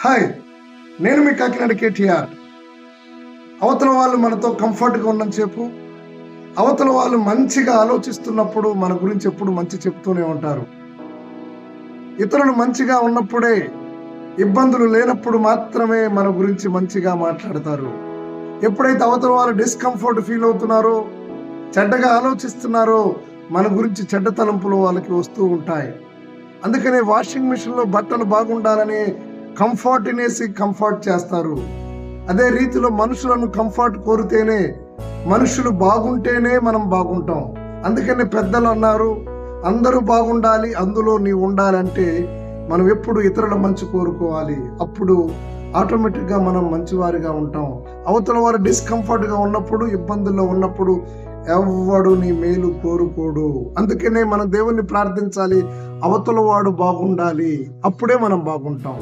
Hi, నేను మీ కాకినాడ కేటీఆర్. అవతల వాళ్ళు మనతో కంఫర్ట్గా ఉన్నంతసేపు, అవతల వాళ్ళు మంచిగా ఆలోచిస్తున్నప్పుడు మన గురించి ఎప్పుడు మంచి చెప్తూనే ఉంటారు. ఇతరులు మంచిగా ఉన్నప్పుడే, ఇబ్బందులు లేనప్పుడు మాత్రమే మన గురించి మంచిగా మాట్లాడతారు. ఎప్పుడైతే అవతల వాళ్ళు డిస్కంఫర్ట్ ఫీల్ అవుతున్నారో, చెడ్డగా ఆలోచిస్తున్నారో, మన గురించి చెడ్డ తలంపులు వాళ్ళకి వస్తూ ఉంటాయి. అందుకనే వాషింగ్ మిషన్లో బట్టలు బాగుండాలని కంఫర్ట్ అనేసి కంఫర్ట్ చేస్తారు. అదే రీతిలో మనుషులను కంఫర్ట్ కోరితేనే, మనుషులు బాగుంటేనే మనం బాగుంటాం. అందుకని పెద్దలు అన్నారు, అందరూ బాగుండాలి, అందులో నీవు ఉండాలంటే మనం ఎప్పుడు ఇతరుల మంచి కోరుకోవాలి. అప్పుడు ఆటోమేటిక్గా మనం మంచివారిగా ఉంటాం. అవతల వారు డిస్కంఫర్ట్గా ఉన్నప్పుడు, ఇబ్బందుల్లో ఉన్నప్పుడు ఎవ్వడు నీ మేలు కోరుకోడు. అందుకనే మనం దేవుణ్ణి ప్రార్థించాలి, అవతల వాడు బాగుండాలి, అప్పుడే మనం బాగుంటాం.